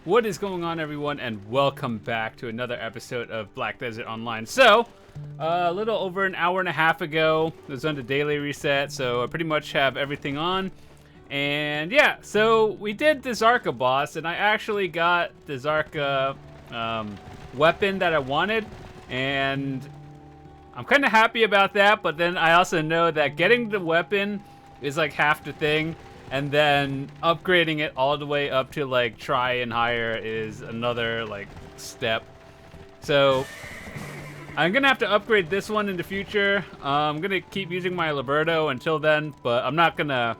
What is going on, everyone, and welcome back to another episode of Black Desert Online. So, a little over an hour and a half ago, it was on the daily reset, so I pretty much have everything on. And yeah, so we did the Zarka boss, and I actually got the Zarka weapon that I wanted, and I'm kind of happy about that, but then I also know that getting the weapon is like half the thing, and then upgrading it all the way up to like try and higher is another like step. So I'm gonna have to upgrade this one in the future. I'm gonna keep using my Liberto until then, but I'm not gonna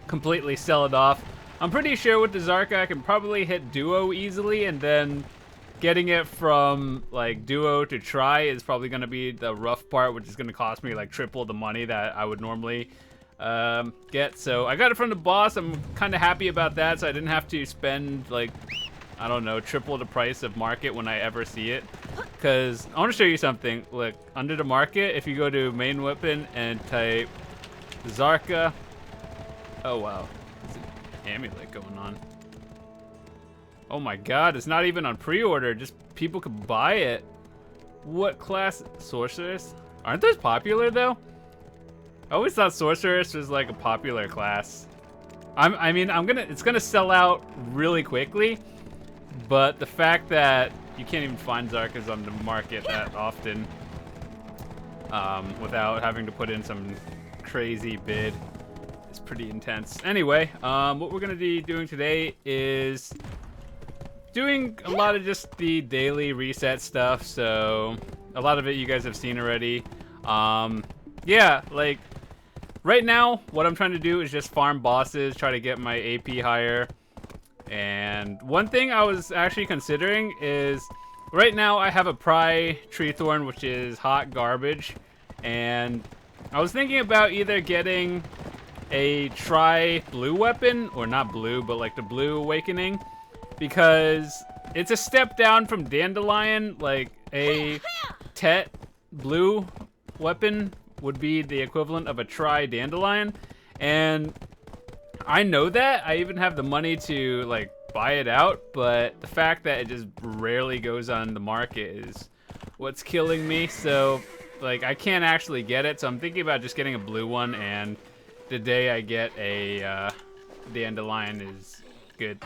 completely sell it off. I'm pretty sure with the Zarka I can probably hit duo easily, and then getting it from like duo to try is probably gonna be the rough part, which is gonna cost me like triple the money that I would normally get. So I got it from the boss. I'm kind of happy about that, so I didn't have to spend like, I don't know, triple the price of market when I ever see it. Because I want to show you something. Look, under the market, if you go to main weapon and type Zarka, oh wow, there's an amulet going on. Oh my god, it's not even on pre-order, just people could buy it. What class? Sorceress? Aren't those popular though? I always thought Sorceress was like a popular class. It's gonna sell out really quickly, but the fact that you can't even find Zarkas on the market that often without having to put in some crazy bid is pretty intense. Anyway, what we're gonna be doing today is doing a lot of just the daily reset stuff, so a lot of it you guys have seen already. Yeah, like right now what I'm trying to do is just farm bosses, try to get my AP higher. And one thing I was actually considering is right now I have a Pry Tree Thorn, which is hot garbage, and I was thinking about either getting a Tri blue weapon, or not blue, but like the blue awakening, because it's a step down from Dandelion. Like a Tet blue weapon would be the equivalent of a Tri Dandelion, and I know that. I even have the money to like buy it out, but the fact that it just rarely goes on the market is what's killing me. So like I can't actually get it, so I'm thinking about just getting a blue one, and the day I get a Dandelion is good.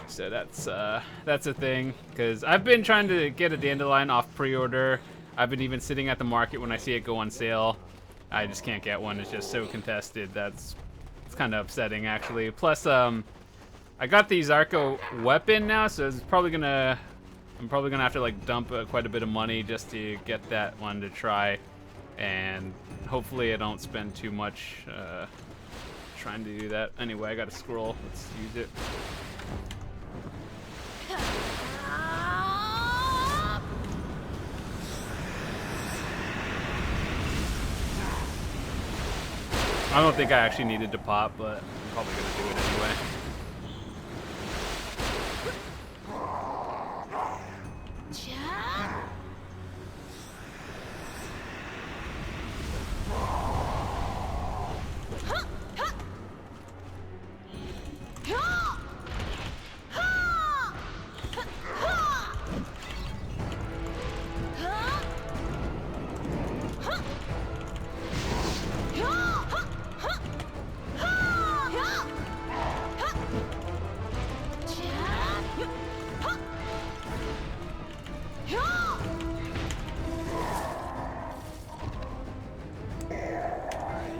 So that's a thing, because I've been trying to get a Dandelion off pre-order. I've been even sitting at the market when I see it go on sale. I just can't get one. It's just so contested. It's kind of upsetting, actually. Plus, I got the Zarka weapon now, so I'm probably gonna have to like dump quite a bit of money just to get that one to try, and hopefully I don't spend too much trying to do that. Anyway, I got a scroll. Let's use it. I don't think I actually needed to pop, but I'm probably gonna do it anyway.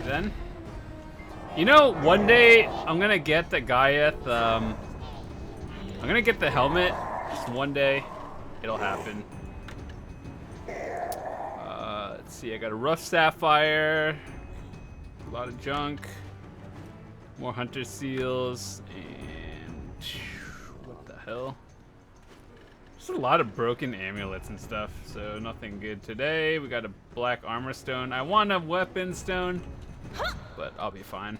Then, you know, one day I'm gonna get the Gaiath. I'm gonna get the helmet. Just one day, it'll happen. Let's see. I got a rough sapphire, a lot of junk, more hunter seals, and what the hell? Just a lot of broken amulets and stuff. So nothing good today. We got a black armor stone. I want a weapon stone, but I'll be fine.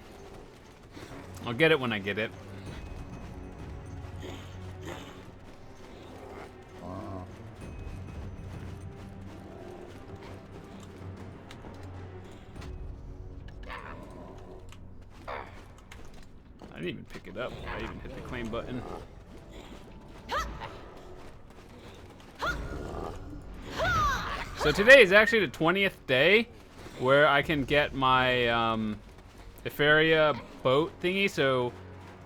I'll get it when I get it. I didn't even pick it up. I even hit the claim button. So today is actually the 20th day where I can get my Etheria boat thingy. So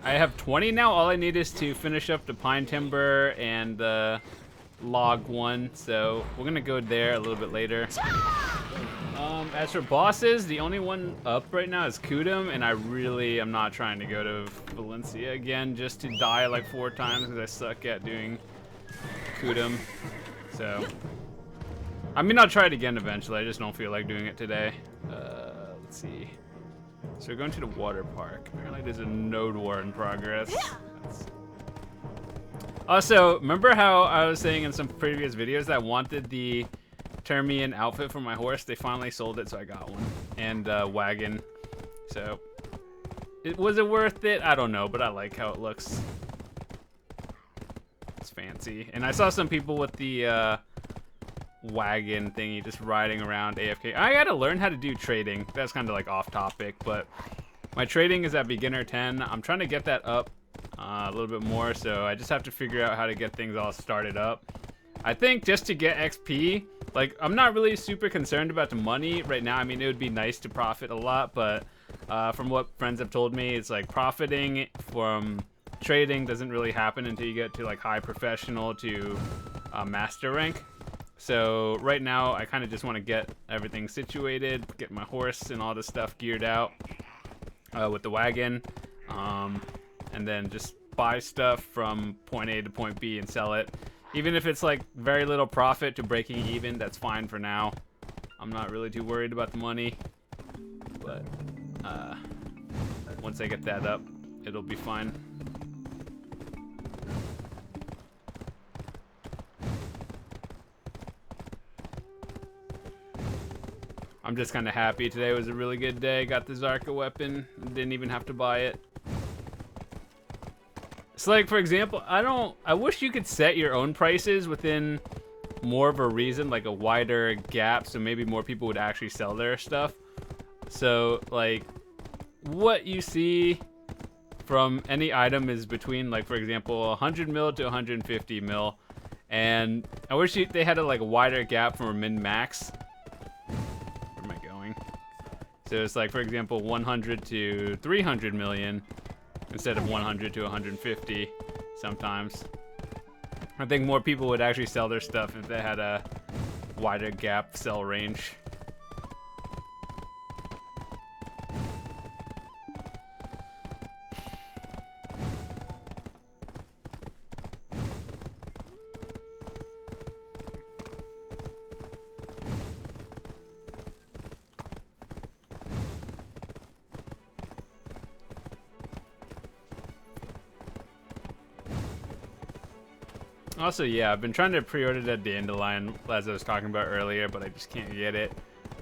I have 20 now. All I need is to finish up the pine timber and the log one. So we're gonna go there a little bit later. As for bosses, the only one up right now is Kudum, and I really am not trying to go to Valencia again just to die like 4 times because I suck at doing Kudum. So, I mean, I'll try it again eventually. I just don't feel like doing it today. Let's see. So we're going to the water park. Apparently there's a node war in progress. Also, remember how I was saying in some previous videos that I wanted the Termian outfit for my horse? They finally sold it, so I got one. And wagon. So, was it worth it? I don't know, but I like how it looks. It's fancy. And I saw some people with the wagon thingy just riding around AFK. I gotta learn how to do trading. That's kind of like off topic, but my trading is at beginner 10. I'm trying to get that up a little bit more, so I just have to figure out how to get things all started up. I think just to get XP, like, I'm not really super concerned about the money right now. I mean, it would be nice to profit a lot, but from what friends have told me, it's like profiting from trading doesn't really happen until you get to like high professional to master rank. So right now I kind of just want to get everything situated, get my horse and all this stuff geared out with the wagon, and then just buy stuff from point A to point B and sell it. Even if it's like very little profit to breaking even, that's fine for now. I'm not really too worried about the money, but once I get that up, it'll be fine. I'm just kind of happy. Today was a really good day. Got the Zarka weapon. Didn't even have to buy it. It's like, for example, I wish you could set your own prices within more of a reason, like a wider gap, so maybe more people would actually sell their stuff. So, like, what you see from any item is between, like, for example, 100 mil to 150 mil. And I wish they had a, like, a wider gap from a min-max. So it's like, for example, 100 to 300 million instead of 100 to 150 sometimes. I think more people would actually sell their stuff if they had a wider gap sell range. Also, yeah, I've been trying to pre-order that dandelion, as I was talking about earlier, but I just can't get it.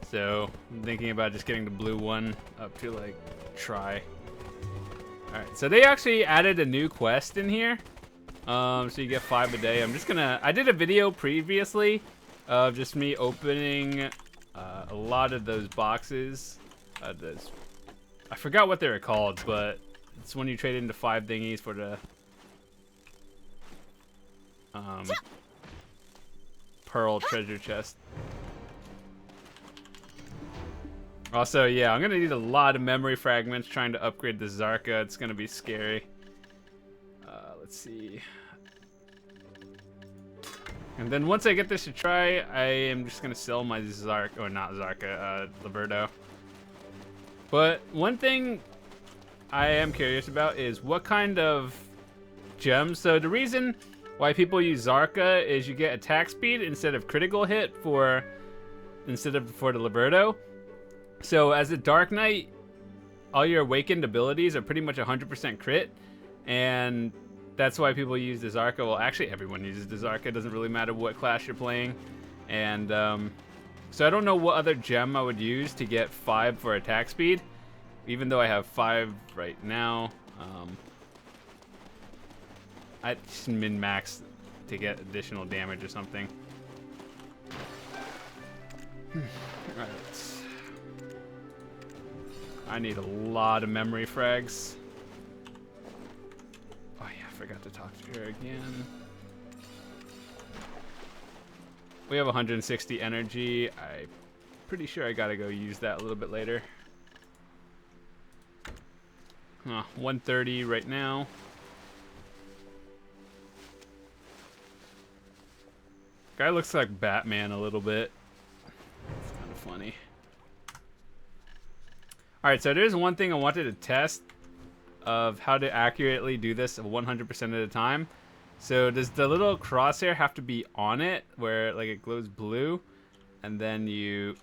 So, I'm thinking about just getting the blue one up to, like, try. Alright, so they actually added a new quest in here. So you get 5 a day. I'm just gonna... I did a video previously of just me opening a lot of those boxes. I forgot what they were called, but it's when you trade into 5 thingies for the... pearl treasure chest. Also, yeah, I'm gonna need a lot of memory fragments trying to upgrade the Zarka. It's gonna be scary. Let's see. And then once I get this to try, I am just gonna sell my Zarka, or not Zarka, Liberto. But one thing I am curious about is what kind of gems. So the reason why people use Zarka is you get attack speed instead of critical hit for the Liberto. So as a Dark Knight, all your awakened abilities are pretty much 100% crit, and that's why people use the Zarka. Well, actually everyone uses the Zarka. It doesn't really matter what class you're playing. And so I don't know what other gem I would use to get 5 for attack speed, even though I have 5 right now. I just min-max to get additional damage or something. Alright. I need a lot of memory frags. Oh yeah, I forgot to talk to her again. We have 160 energy. I'm pretty sure I gotta go use that a little bit later. 130 right now. Guy looks like Batman a little bit. It's kind of funny. Alright, so there's one thing I wanted to test of how to accurately do this 100% of the time. So does the little crosshair have to be on it where like it glows blue, and then you...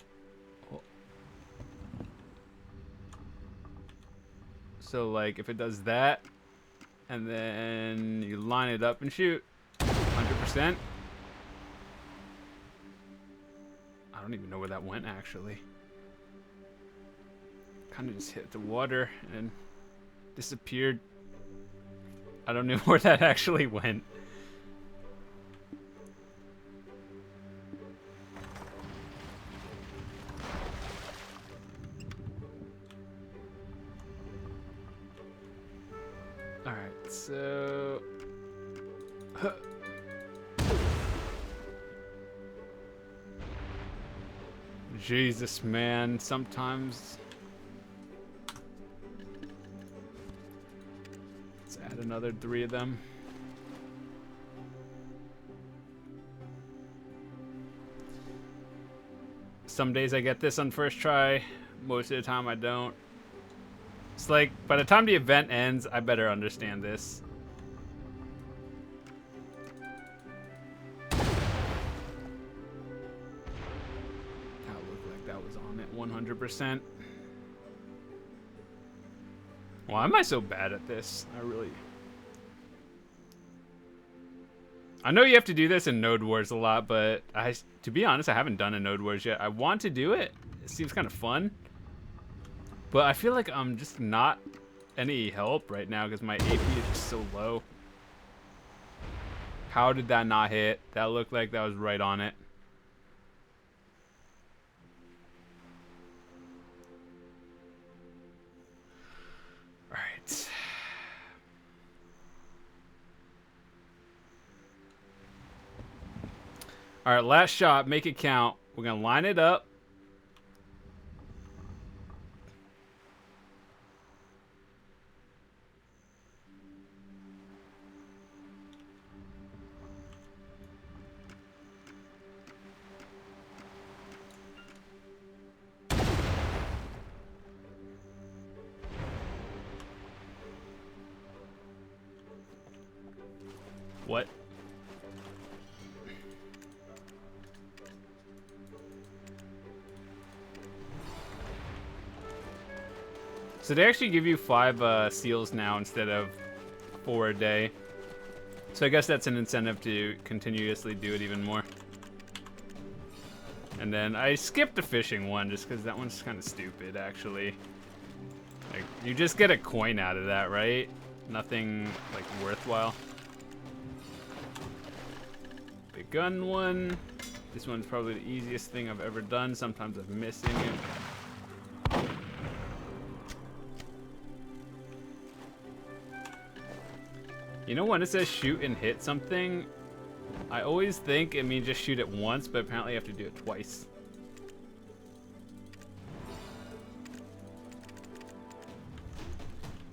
So like if it does that, and then you line it up and shoot 100%. I don't even know where that went actually. Kind of just hit the water and disappeared. I don't know where that actually went. Alright, so... Jesus, man, sometimes... Let's add another 3 of them. Some days I get this on first try, most of the time I don't. It's like, by the time the event ends, I better understand this. That looked like that was on it 100%. Why am I so bad at this? I know you have to do this in Node Wars a lot, but to be honest, I haven't done a Node Wars yet. I want to do it. It seems kind of fun. But I feel like I'm just not any help right now because my AP is just so low. How did that not hit? That looked like that was right on it. Alright. Alright, last shot. Make it count. We're going to line it up. What? So they actually give you 5 seals now instead of 4 a day. So I guess that's an incentive to continuously do it even more. And then I skipped the fishing one just because that one's kind of stupid, actually. Like, you just get a coin out of that, right? Nothing, like, worthwhile. The gun one. This one's probably the easiest thing I've ever done. Sometimes I'm missing it. You know when it says shoot and hit something, I always think it means just shoot it once, but apparently you have to do it twice.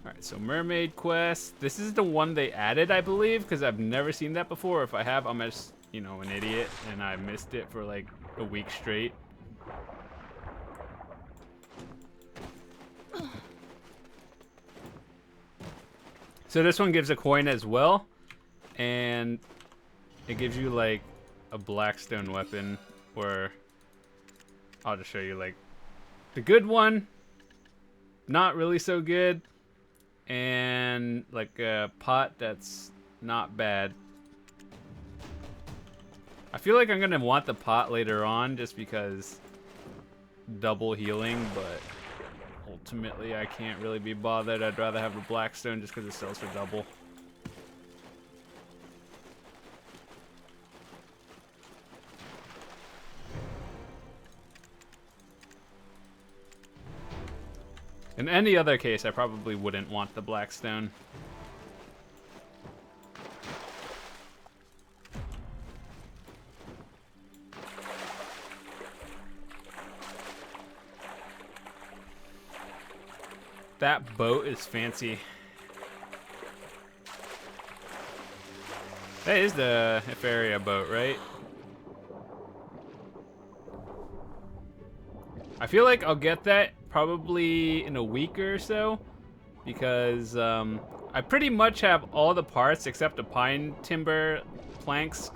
Alright, so mermaid quest. This is the one they added, I believe, because I've never seen that before. If I have, I'm just, you know, an idiot, and I missed it for like a week straight. So this one gives a coin as well, and it gives you like a blackstone weapon, or I'll just show you like the good one, not really so good, and like a pot that's not bad. I feel like I'm gonna want the pot later on just because double healing, but ultimately I can't really be bothered. I'd rather have the blackstone just because it sells for double. In any other case, I probably wouldn't want the blackstone. That boat is fancy. That is the Etheria boat, right? I feel like I'll get that probably in a week or so, because I pretty much have all the parts except the pine timber planks.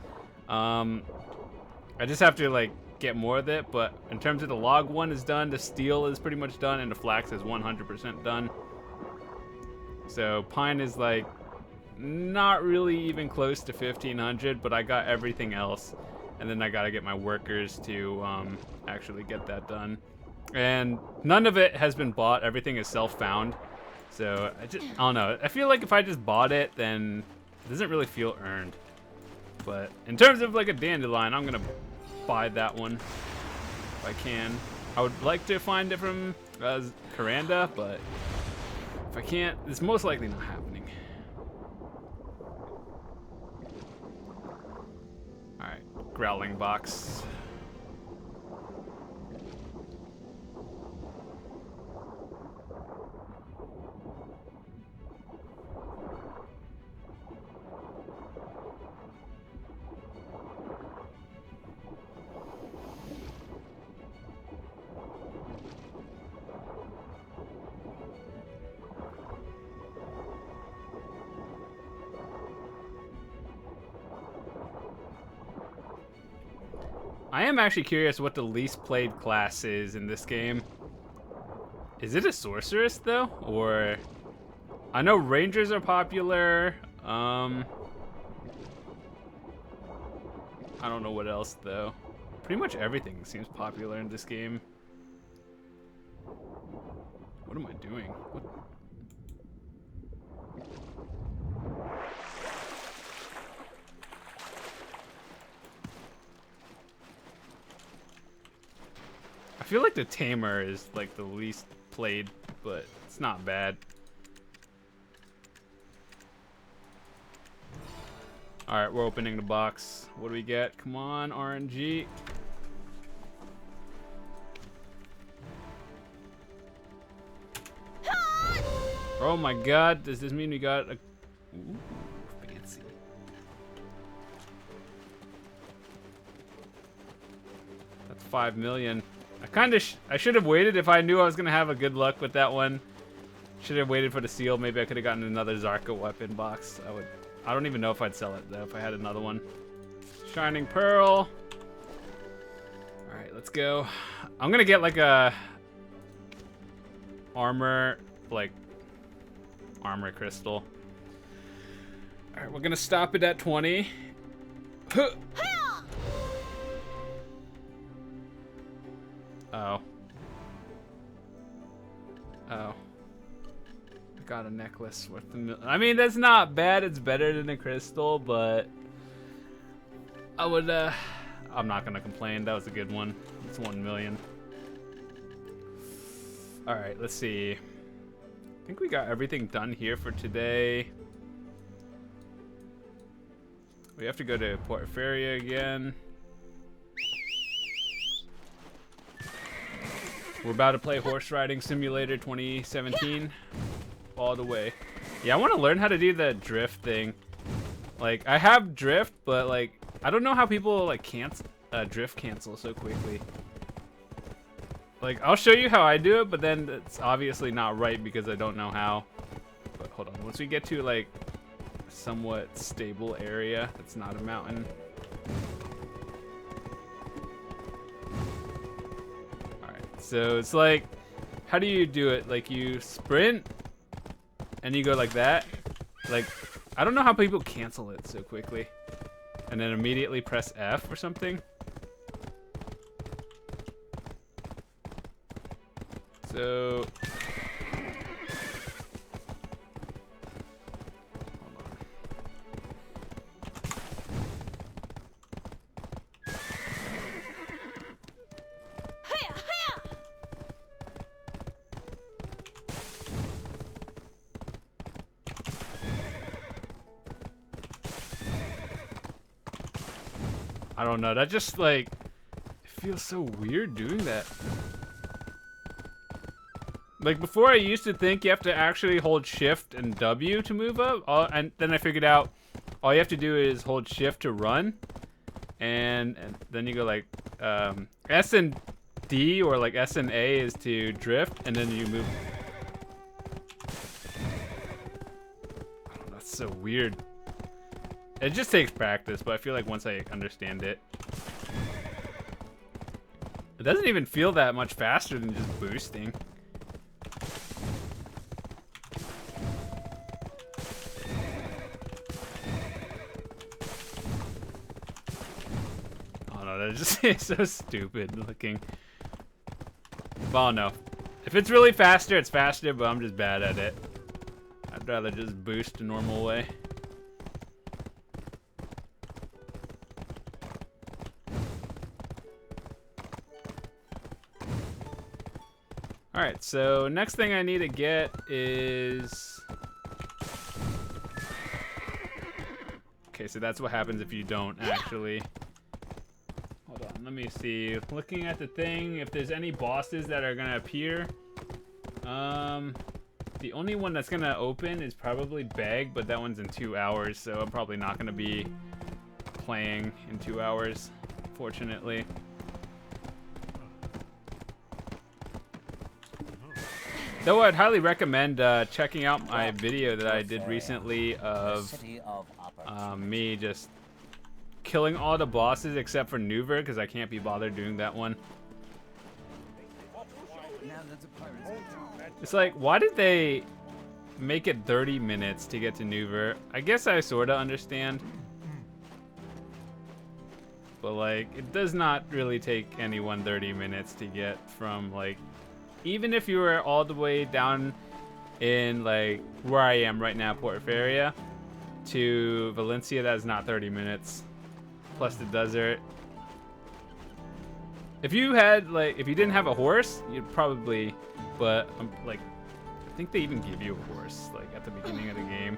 I just have to like get more of it, but in terms of the log one is done, the steel is pretty much done, and the flax is 100% done. So pine is like not really even close to 1500, but I got everything else, and then I gotta get my workers to actually get that done. And none of it has been bought. Everything is self-found. So I don't know. I feel like if I just bought it, then it doesn't really feel earned. But in terms of like a dandelion, I'm gonna buy that one if I can. I would like to find it from Karanda, but if I can't, it's most likely not happening. All right, growling box. I am actually curious what the least played class is in this game. Is it a sorceress though? Or I know rangers are popular. I don't know what else though. Pretty much everything seems popular in this game. What am I doing? What? I feel like the Tamer is like the least played, but it's not bad. Alright, we're opening the box. What do we get? Come on, RNG. Oh my god, does this mean we got a... Ooh, fancy. That's 5 million. I should have waited. If I knew I was gonna have a good luck with that one, should have waited for the seal. Maybe I could have gotten another Zarka weapon box. I don't even know if I'd sell it though if I had another one. Shining Pearl. All right, let's go. I'm gonna get like a armor crystal. All right, we're gonna stop it at 20. Oh. Oh. I got a necklace worth I mean, that's not bad. It's better than a crystal, but I would, I'm not gonna complain. That was a good one. It's 1 million. All right, let's see. I think we got everything done here for today. We have to go to Port Feria again. We're about to play Horse Riding Simulator 2017 all the way. Yeah, I want to learn how to do the drift thing. Like, I have drift, but like, I don't know how people like drift cancel so quickly. Like, I'll show you how I do it, but then it's obviously not right because I don't know how. But hold on, once we get to like a somewhat stable area that's not a mountain. So it's like, how do you do it? Like you sprint and you go like that. Like, I don't know how people cancel it so quickly. And then immediately press F or something. So... I don't know, that just like, it feels so weird doing that. Like before, I used to think you have to actually hold Shift and W to move up, and then I figured out all you have to do is hold Shift to run, and then you go like S and D or like S and A is to drift, and then you move. Oh, that's so weird. It just takes practice, but I feel like once I understand it, it doesn't even feel that much faster than just boosting. It's just it's so stupid looking. Well, no. If it's really faster, it's faster, but I'm just bad at it. I'd rather just boost a normal way. Alright, so next thing I need to get is... Okay, so that's what happens if you don't actually... Hold on, let me see. Looking at the thing, if there's any bosses that are gonna appear. The only one that's gonna open is probably Beg, but that one's in 2 hours, so I'm probably not gonna be playing in 2 hours, fortunately. Though I'd highly recommend checking out my video that I did recently of me just killing all the bosses except for Nuver, because I can't be bothered doing that one. It's like, why did they make it 30 minutes to get to Nuver? I guess I sort of understand. But like, it does not really take anyone 30 minutes to get from like, even if you were all the way down in like where I am right now, Port Feria, to Valencia, that is not 30 minutes. Plus the desert. If you had like, if you didn't have a horse, you'd probably, but like, I think they even give you a horse like at the beginning of the game.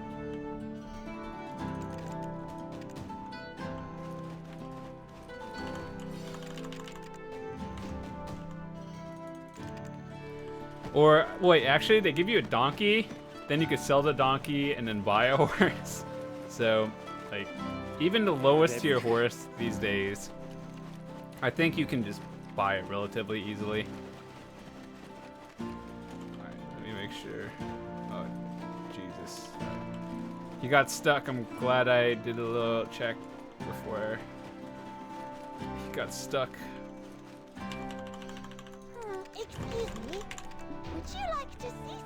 Or wait, actually they give you a donkey, then you could sell the donkey and then buy a horse. So like, even the lowest tier horse these days, I think you can just buy it relatively easily. Alright, let me make sure. Oh, Jesus. He got stuck. I'm glad I did a little check before he got stuck. Excuse me. Would you like to see?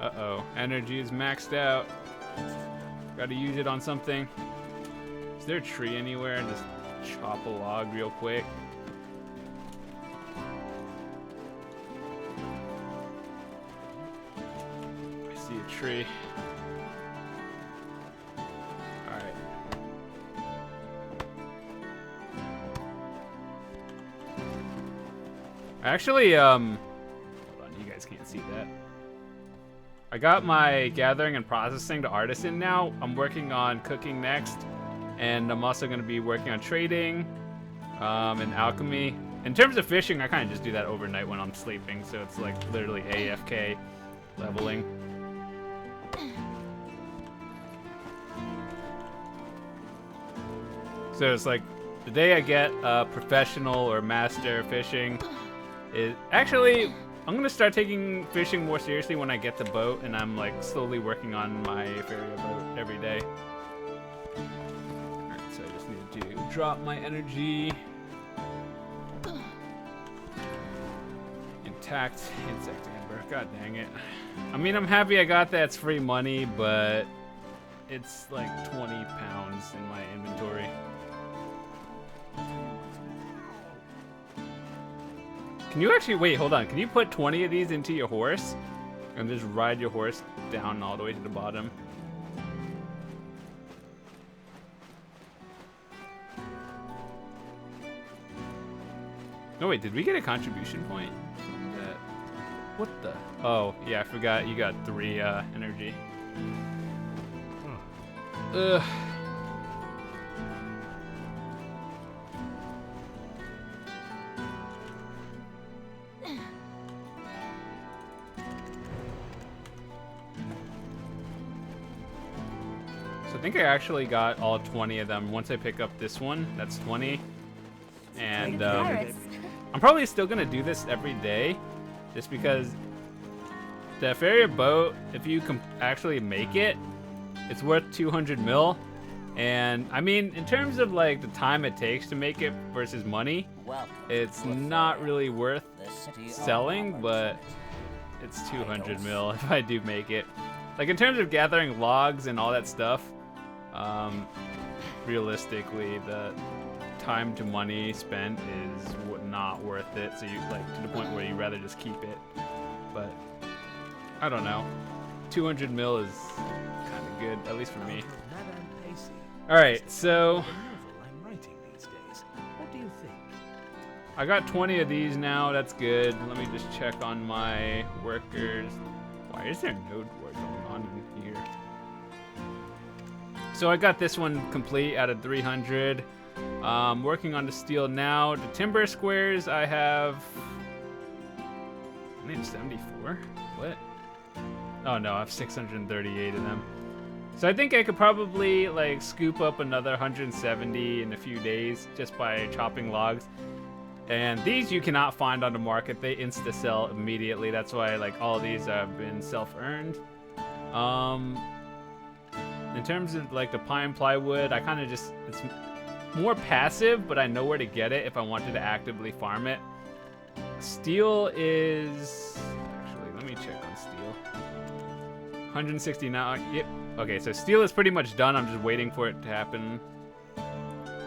Uh-oh. Energy is maxed out. Gotta use it on something. Is there a tree anywhere? Just chop a log real quick. I see a tree. Alright. Actually, hold on, you guys can't see that. I got my gathering and processing to artisan now. I'm working on cooking next. And I'm also going to be working on trading and alchemy. In terms of fishing, I kind of just do that overnight when I'm sleeping. So it's like literally AFK leveling. So it's like the day I get professional or master fishing is actually, I'm going to start taking fishing more seriously when I get the boat. And I'm like slowly working on my Feria boat every day. So I just need to drop my energy. Intact insect amber. God dang it. I mean, I'm happy I got that. It's free money, but it's like 20 pounds in my inventory. Can you actually, wait, hold on. Can you put 20 of these into your horse and just ride your horse down all the way to the bottom? No, wait, did we get a contribution point from that? What the? Oh, yeah, I forgot you got 3 energy. Ugh. So I think I actually got all 20 of them. Once I pick up this one, that's 20. And I'm probably still gonna do this every day, just because the farrier boat, if you actually make it, it's worth 200 mil. And I mean, in terms of like the time it takes to make it versus money, it's not really worth selling, but it's 200 mil if I do make it. Like in terms of gathering logs and all that stuff, realistically, the time to money spent is not worth it. So you like to the point where you'd rather just keep it. But I don't know. 200 mil is kind of good, at least for me. All right, so I got 20 of these now. That's good. Let me just check on my workers. Why is there node war going on in here? So I got this one complete out of 300. Working on the steel now. The timber squares I have. I need 74. What? Oh no, I have 638 of them. So I think I could probably like scoop up another 170 in a few days just by chopping logs. And these you cannot find on the market. They insta sell immediately. That's why like all of these have been self-earned. In terms of like the pine plywood, I kind of just, it's more passive, but I know where to get it if I wanted to actively farm it. Steel is, actually, let me check on steel. 169, yep. Okay, so steel is pretty much done. I'm just waiting for it to happen.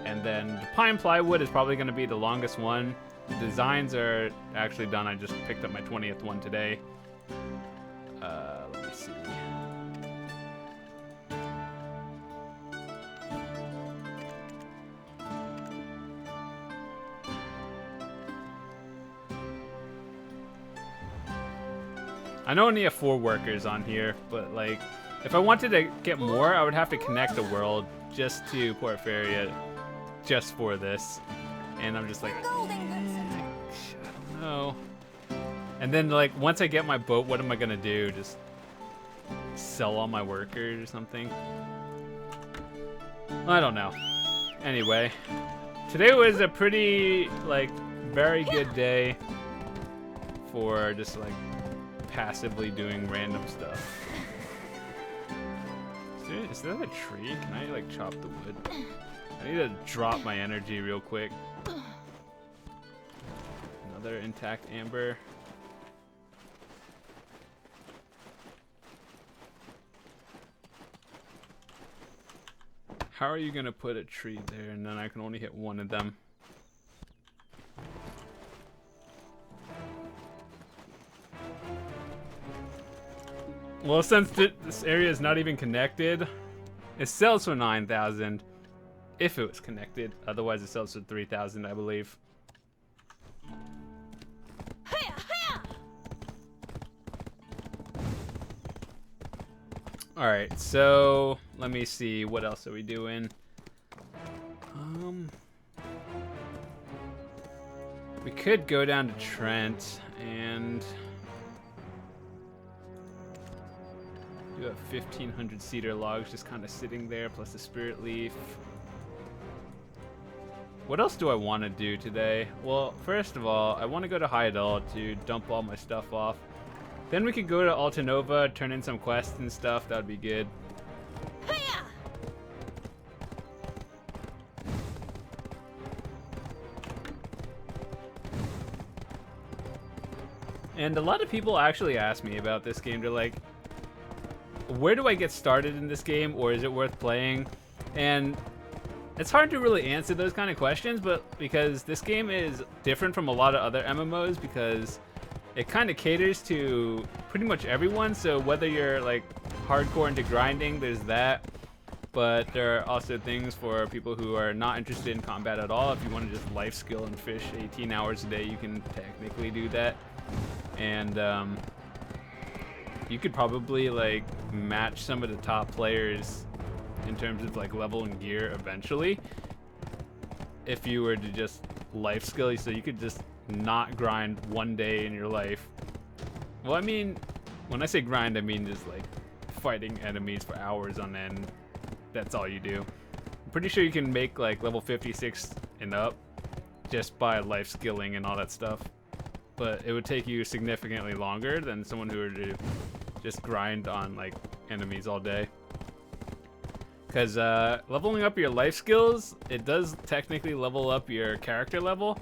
And then the pine plywood is probably going to be the longest one. The designs are actually done. I just picked up my 20th one today. Let me see. I know I only have 4 workers on here, but like, if I wanted to get more, I would have to connect the world just to Porphyria, just for this. And I'm just like, I don't know. And then like, once I get my boat, what am I gonna do? Just sell all my workers or something? I don't know. Anyway, today was a pretty, like, very good day for just like passively doing random stuff. Is there a tree? Can I like chop the wood? I need to drop my energy real quick. Another intact amber. How are you gonna put a tree there and then I can only hit one of them? Well, since this area is not even connected, it sells for 9,000 if it was connected. Otherwise, it sells for 3,000, I believe. All right, so let me see. What else are we doing? We could go down to Trent and do have 1,500 cedar logs just kind of sitting there, plus the spirit leaf. What else do I want to do today? Well, first of all, I want to go to Hyadal to dump all my stuff off. Then we could go to Altanova, turn in some quests and stuff. That would be good. And a lot of people actually ask me about this game. They're like, where do I get started in this game, or is it worth playing? And it's hard to really answer those kind of questions, but because this game is different from a lot of other MMOs, because it kind of caters to pretty much everyone. So whether you're like hardcore into grinding, there's that. But there are also things for people who are not interested in combat at all. If you want to just life skill and fish 18 hours a day, you can technically do that. And you could probably like match some of the top players in terms of like level and gear eventually if you were to just life skill. So you could just not grind one day in your life. Well, I mean, when I say grind, I mean just like fighting enemies for hours on end that's all you do. I'm pretty sure you can make like level 56 and up just by life skilling and all that stuff. But it would take you significantly longer than someone who were to just grind on like enemies all day. Because leveling up your life skills, it does technically level up your character level,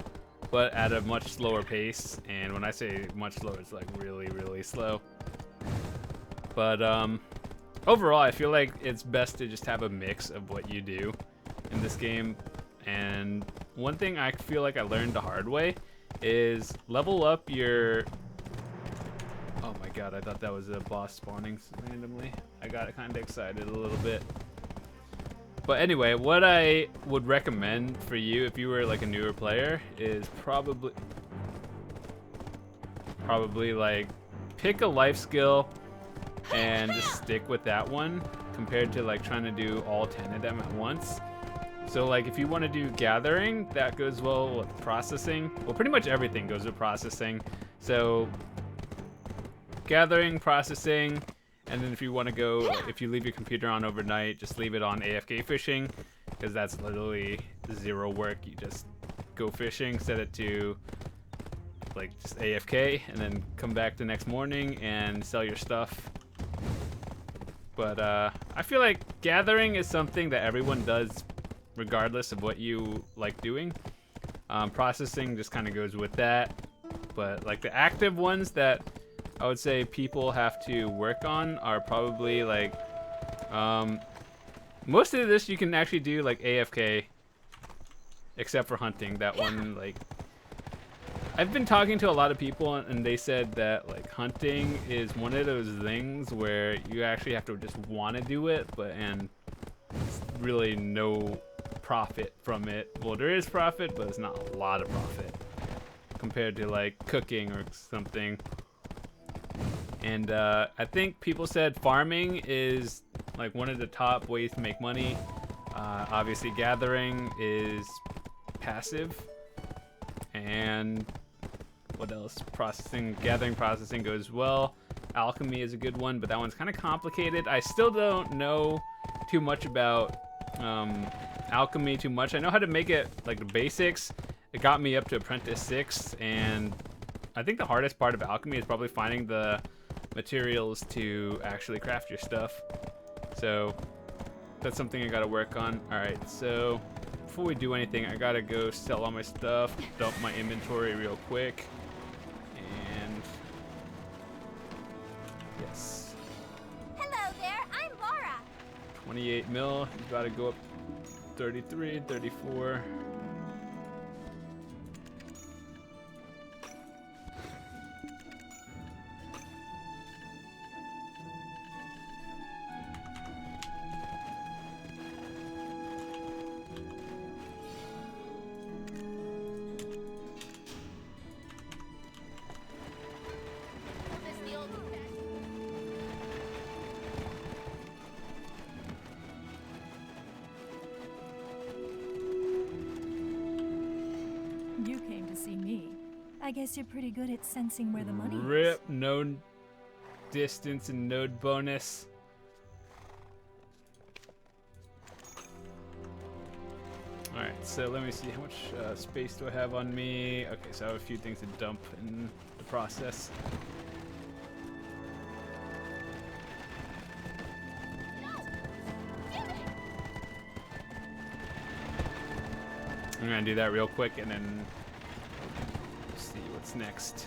but at a much slower pace. And when I say much slower, it's like really, really slow. But overall, I feel like it's best to just have a mix of what you do in this game. And one thing I feel like I learned the hard way is level up your... Oh my god, I thought that was a boss spawning randomly. I got kind of excited a little bit. But anyway, what I would recommend for you if you were like a newer player is probably like pick a life skill and just stick with that one compared to like trying to do all 10 of them at once. So like if you want to do gathering, that goes well with processing. Well, pretty much everything goes with processing. So gathering, processing, and then if you want to go, if you leave your computer on overnight, just leave it on AFK fishing, because that's literally 0 work. You just go fishing, set it to like just AFK, and then come back the next morning and sell your stuff. But I feel like gathering is something that everyone does regardless of what you like doing. Processing just kind of goes with that. But like the active ones that I would say people have to work on are probably like most of this you can actually do like AFK, except for hunting. That one, like, I've been talking to a lot of people and they said that like hunting is one of those things where you actually have to just want to do it, but and it's really no profit from it. Well, there is profit, but it's not a lot of profit compared to like cooking or something. And I think people said farming is like one of the top ways to make money. Obviously gathering is passive, and what else? Processing, gathering, processing goes well. Alchemy is a good one, but that one's kind of complicated. I still don't know too much about alchemy too much. I know how to make it like the basics. It got me up to apprentice 6, and I think the hardest part of alchemy is probably finding the materials to actually craft your stuff. So that's something I gotta work on. Alright, so before we do anything, I gotta go sell all my stuff, dump my inventory real quick. And yes. Hello there, I'm Laura. 28 mil, you gotta go up 33, 34. You came to see me. I guess you're pretty good at sensing where the money is. Rip, no distance and node bonus. Alright, so let me see how much space do I have on me. Okay, so I have a few things to dump in the process. I'm gonna do that real quick and then see what's next.